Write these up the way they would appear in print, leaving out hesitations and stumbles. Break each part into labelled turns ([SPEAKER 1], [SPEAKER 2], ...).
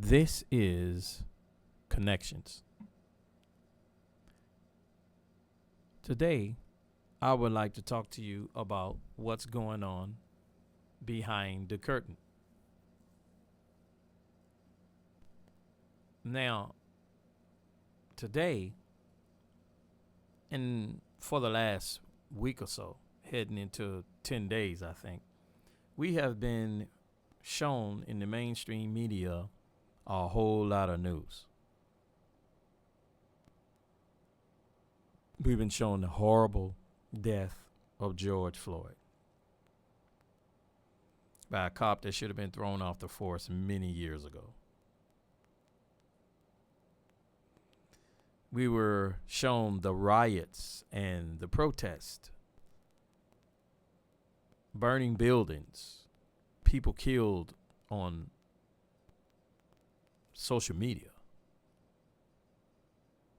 [SPEAKER 1] This is Connections. Today, I would like to talk to you about what's going on behind the curtain. Now, today, and for the last week or so, heading into 10 days, I think, we have been shown in the mainstream media a whole lot of news. We've been shown the horrible death of George Floyd by a cop that should have been thrown off the force many years ago. We were shown the riots and the protest, burning buildings, people killed on social media.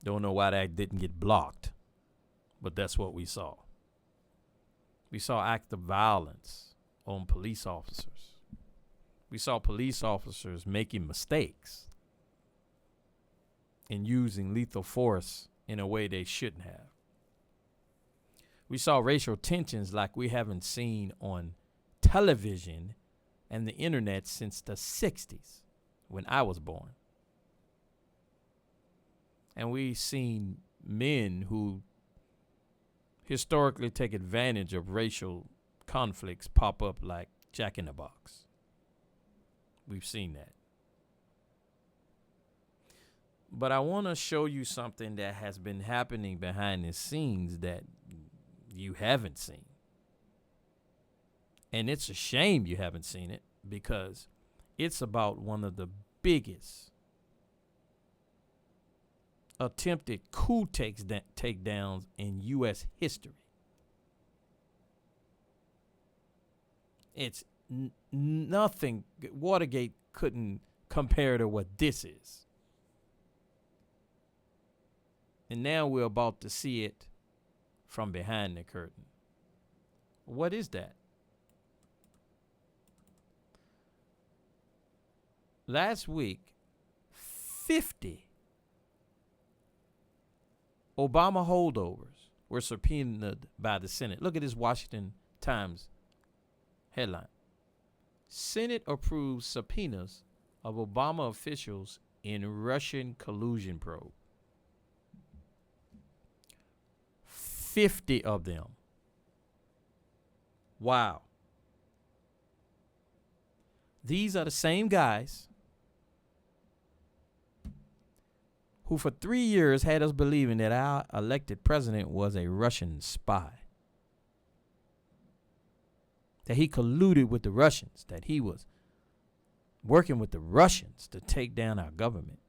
[SPEAKER 1] Don't know why that didn't get blocked, but that's what we saw. We saw acts of violence on police officers. We saw police officers making mistakes and using lethal force in a way they shouldn't have. We saw racial tensions like we haven't seen on television and the internet since the 60s when I was born. And we've seen men who historically take advantage of racial conflicts pop up like Jack in the Box. We've seen that. But I want to show you something that has been happening behind the scenes that you haven't seen. And it's a shame you haven't seen it because it's about one of the biggest attempted coup takedowns in U.S. history. It's nothing. Watergate couldn't compare to what this is. And now we're about to see it from behind the curtain. What is that? Last week, 50 Obama holdovers were subpoenaed by the Senate. Look at this Washington Times headline. Senate approves subpoenas of Obama officials in Russian collusion probe. 50 of them. Wow. These are the same guys who for 3 years had us believing that our elected president was a Russian spy. That he colluded with the Russians, that he was working with the Russians to take down our government.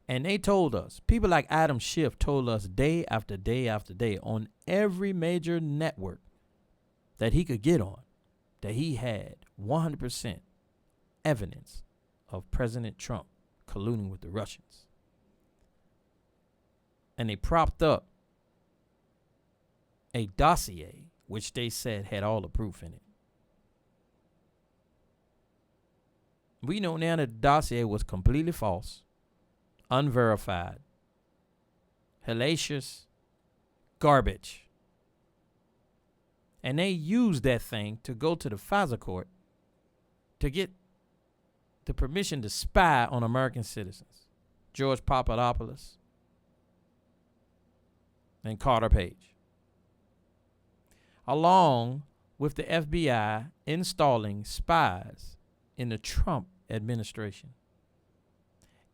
[SPEAKER 1] And they told us, people like Adam Schiff told us day after day after day on every major network that he could get on, that he had 100% evidence of President Trump colluding with the Russians. And they propped up a dossier, which they said had all the proof in it. We know now that the dossier was completely false, unverified, hellacious garbage. And they used that thing to go to the FISA court to get the permission to spy on American citizens. George Papadopoulos and Carter Page. Along with the FBI installing spies in the Trump administration.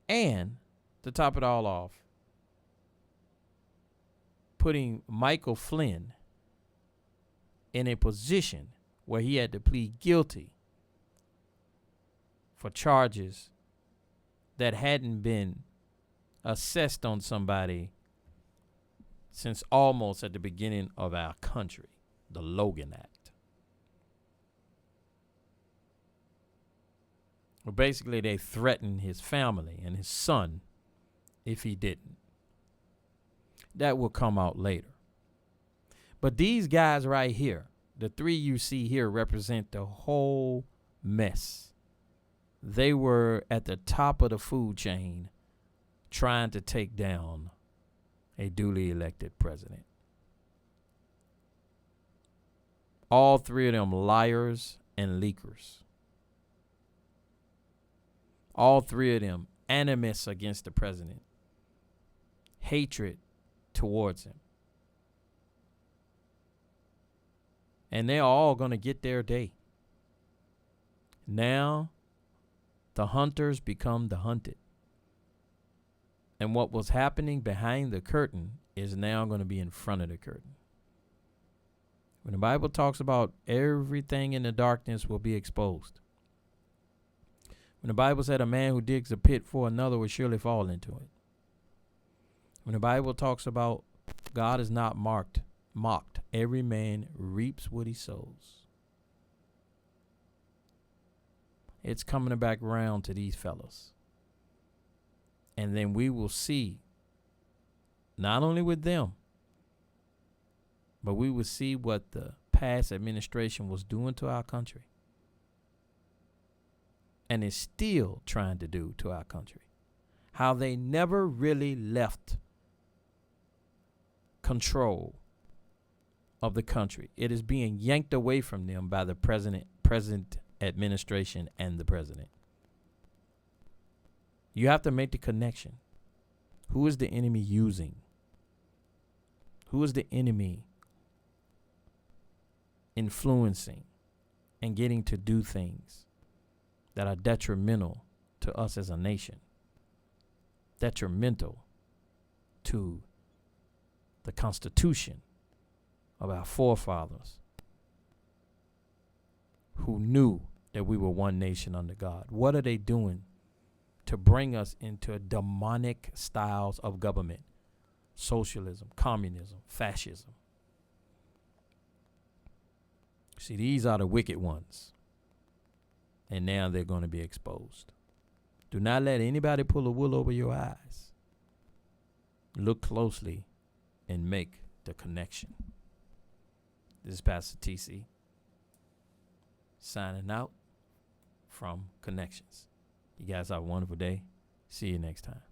[SPEAKER 1] And to top it all off, putting Michael Flynn in a position where he had to plead guilty for charges that hadn't been assessed on somebody since almost at the beginning of our country, the Logan Act. Well, basically, they threatened his family and his son if he didn't. That will come out later. But these guys right here, the three you see here, represent the whole mess they were at the top of the food chain trying to take down a duly elected president. All three of them liars and leakers. All three of them animus against the president. Hatred towards him. And they're all going to get their day. Now, the hunters become the hunted. And what was happening behind the curtain is now going to be in front of the curtain. When the Bible talks about everything in the darkness will be exposed. When the Bible said a man who digs a pit for another will surely fall into it. When the Bible talks about God is not mocked, every man reaps what he sows. It's coming back around to these fellas. And then we will see, not only with them, but we will see what the past administration was doing to our country. And is still trying to do to our country. How they never really left control of the country. It is being yanked away from them by the present administration and the president. You have to make the connection. Who is the enemy using? Who is the enemy influencing and getting to do things that are detrimental to us as a nation? Detrimental to the Constitution of our forefathers who knew that we were one nation under God. What are they doing to bring us into demonic styles of government? Socialism, communism, fascism. See, these are the wicked ones. And now they're going to be exposed. Do not let anybody pull a wool over your eyes. Look closely and make the connection. This is Pastor TC signing out from Connections. You guys have a wonderful day. See you next time.